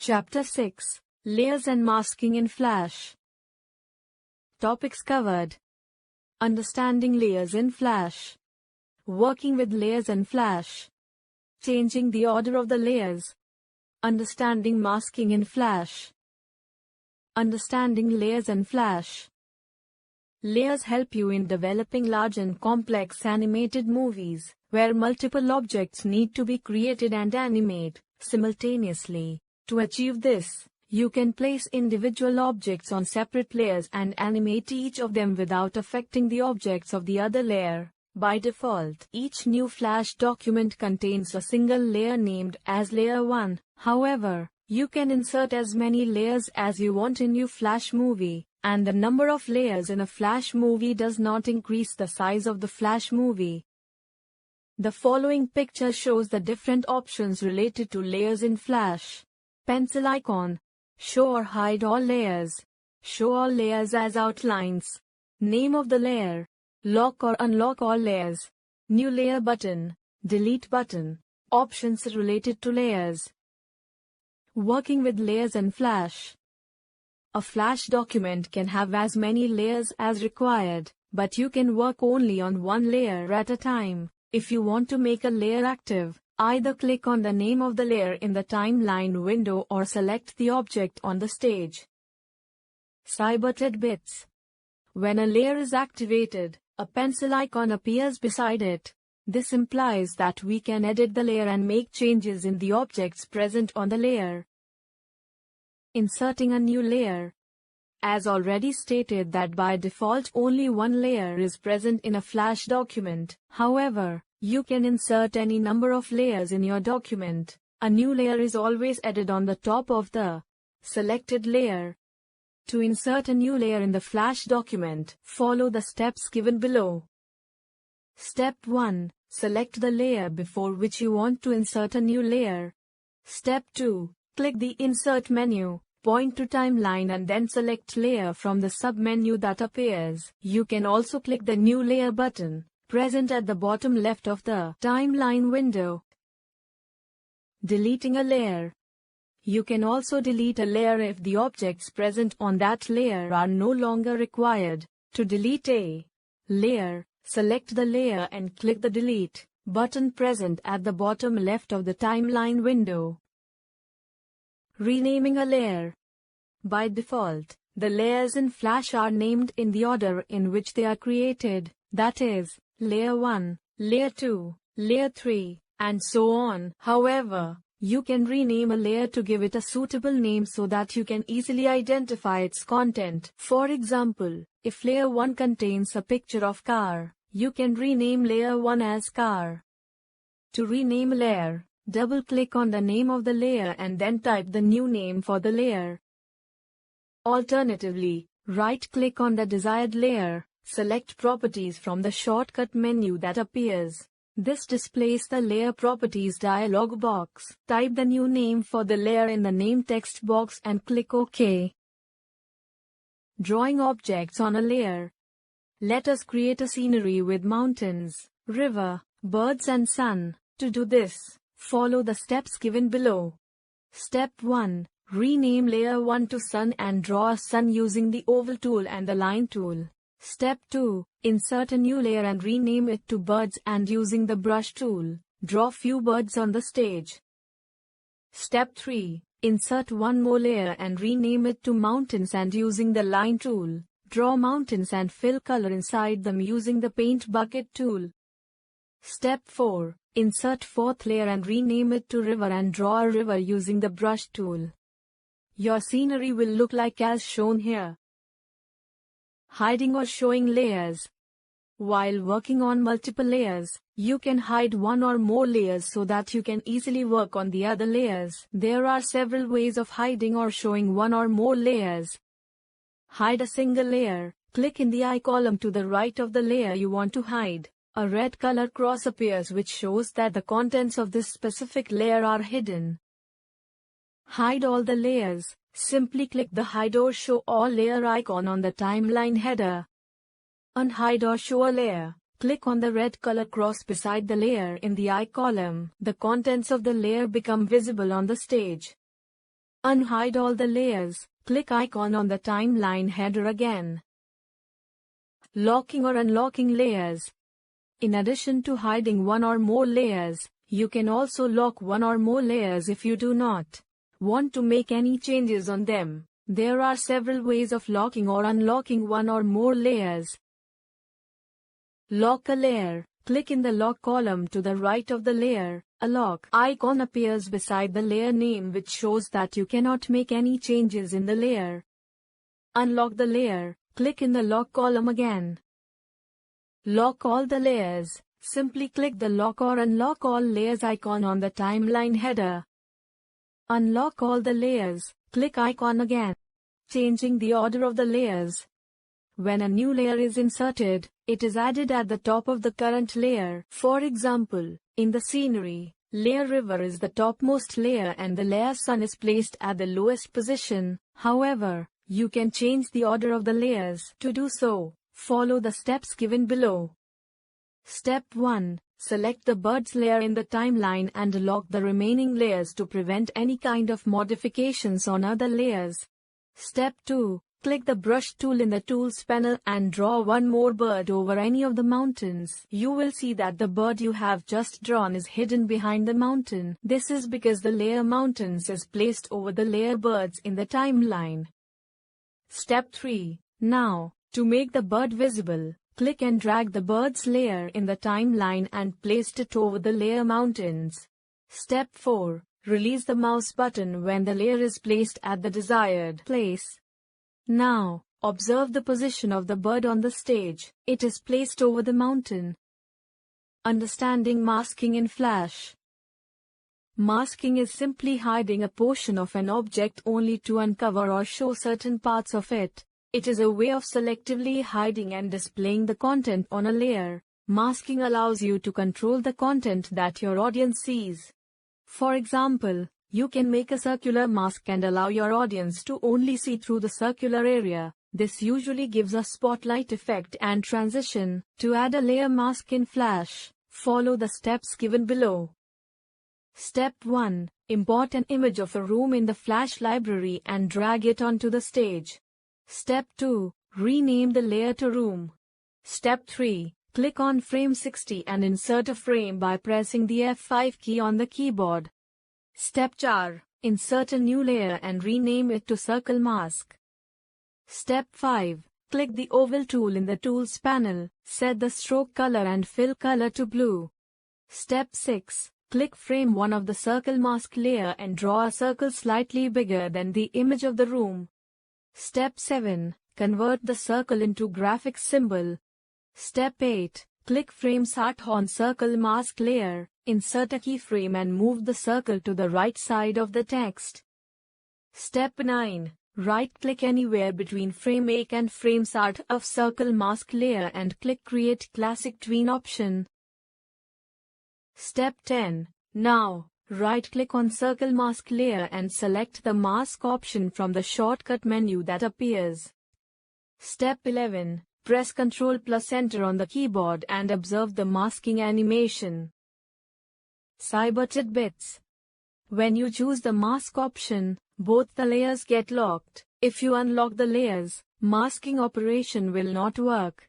Chapter 6: Layers and Masking in Flash. Topics covered: Understanding layers in Flash, working with layers in Flash, changing the order of the layers, understanding masking in Flash. Understanding layers in Flash. Layers help you in developing large and complex animated movies, where multiple objects need to be created and animated simultaneously. To achieve this, you can place individual objects on separate layers and animate each of them without affecting the objects of the other layer. By default, each new Flash document contains a single layer named as Layer 1. However, you can insert as many layers as you want in your Flash movie, and the number of layers in a Flash movie does not increase the size of the Flash movie. The following picture shows the different options related to layers in Flash. Pencil icon. Show or hide all layers. Show all layers as outlines. Name of the layer. Lock or unlock all layers. New layer button. Delete button. Options related to layers. Working with layers in Flash. A Flash document can have as many layers as required, but you can work only on one layer at a time. If you want to make a layer active, either click on the name of the layer in the timeline window or select the object on the stage. Cyber tidbits. When a layer is activated, a pencil icon appears beside it. This implies that we can edit the layer and make changes in the objects present on the layer. Inserting a new layer. As already stated that by default only one layer is present in a Flash document. However, you can insert any number of layers in your document. A new layer is always added on the top of the selected layer. To insert a new layer in the Flash document, follow the steps given below. Step 1. Select the layer before which you want to insert a new layer. Step 2. Click the Insert menu, point to Timeline and then select Layer from the sub-menu that appears. You can also click the New Layer button, present at the bottom left of the timeline window. Deleting a layer. You can also delete a layer if the objects present on that layer are no longer required. To delete a layer, select the layer and click the Delete button present at the bottom left of the timeline window. Renaming a layer. By default, the layers in Flash are named in the order in which they are created, that is, Layer 1, Layer 2, Layer 3, and so on. However, you can rename a layer to give it a suitable name so that you can easily identify its content. For example, if Layer 1 contains a picture of car, you can rename Layer 1 as Car. To rename a layer, double-click on the name of the layer and then type the new name for the layer. Alternatively, right-click on the desired layer, select Properties from the shortcut menu that appears. This displays the Layer Properties dialog box. Type the new name for the layer in the name text box and click OK. Drawing objects on a layer. Let us create a scenery with mountains, river, birds and sun. To do this, follow the steps given below. Step 1. Rename Layer 1 to Sun and draw a sun using the Oval tool and the Line tool. Step 2. Insert a new layer and rename it to Birds and using the Brush tool, draw few birds on the stage. Step 3. Insert one more layer and rename it to Mountains and using the Line tool, draw mountains and fill color inside them using the Paint Bucket tool. Step 4. Insert fourth layer and rename it to River and draw a river using the Brush tool. Your scenery will look like as shown here. Hiding or showing layers. While working on multiple layers, you can hide one or more layers so that you can easily work on the other layers. There are several ways of hiding or showing one or more layers. Hide a single layer. Click in the eye column to the right of the layer you want to hide. A red color cross appears which shows that the contents of this specific layer are hidden. Hide all the layers. Simply click the Hide or Show All Layer icon on the timeline header. Unhide or show a layer. Click on the red color cross beside the layer in the eye column. The contents of the layer become visible on the stage. Unhide all the layers. Click icon on the timeline header again. Locking or unlocking layers. In addition to hiding one or more layers, you can also lock one or more layers if you do not want to make any changes on them. There are several ways of locking or unlocking one or more layers. Lock a layer. Click in the lock column to the right of the layer. A lock icon appears beside the layer name, which shows that you cannot make any changes in the layer. Unlock the layer. Click in the lock column again. Lock all the layers. Simply click the lock or unlock all layers icon on the timeline header. Unlock all the layers. Click icon again. Changing the order of the layers. When a new layer is inserted, it is added at the top of the current layer. For example, in the scenery, layer river is the topmost layer and the layer sun is placed at the lowest position. However, you can change the order of the layers. To do so, follow the steps given below. Step 1. Select the birds layer in the timeline and lock the remaining layers to prevent any kind of modifications on other layers. Step 2. Click the brush tool in the tools panel and draw one more bird over any of the mountains. You will see that the bird you have just drawn is hidden behind the mountain. This is because the layer mountains is placed over the layer birds in the timeline. Step 3. Now, to make the bird visible, click and drag the bird's layer in the timeline and place it over the layer mountains. Step 4. Release the mouse button when the layer is placed at the desired place. Now, observe the position of the bird on the stage. It is placed over the mountain. Understanding masking in Flash. Masking is simply hiding a portion of an object only to uncover or show certain parts of it. It is a way of selectively hiding and displaying the content on a layer. Masking allows you to control the content that your audience sees. For example, you can make a circular mask and allow your audience to only see through the circular area. This usually gives a spotlight effect and transition. To add a layer mask in Flash, follow the steps given below. Step 1. Import an image of a room in the Flash library and drag it onto the stage. Step 2. Rename the layer to Room. Step 3. Click on frame 60 and insert a frame by pressing the F5 key on the keyboard. Step 4. Insert a new layer and rename it to Circle Mask. Step 5. Click the Oval tool in the Tools panel. Set the stroke color and fill color to blue. Step 6. Click frame 1 of the Circle Mask layer and draw a circle slightly bigger than the image of the room. Step 7. Convert the circle into graphics symbol. Step 8. Click frame Start on Circle Mask layer. Insert a keyframe and move the circle to the right side of the text. Step 9. Right-click anywhere between frame 8 and frame Start of Circle Mask layer and click Create Classic Tween option. Step 10. Now, right-click on Circle Mask layer and select the Mask option from the shortcut menu that appears. Step 11. Press Ctrl+Enter on the keyboard and observe the masking animation. Cyber tidbits. When you choose the mask option, both the layers get locked. If you unlock the layers, masking operation will not work.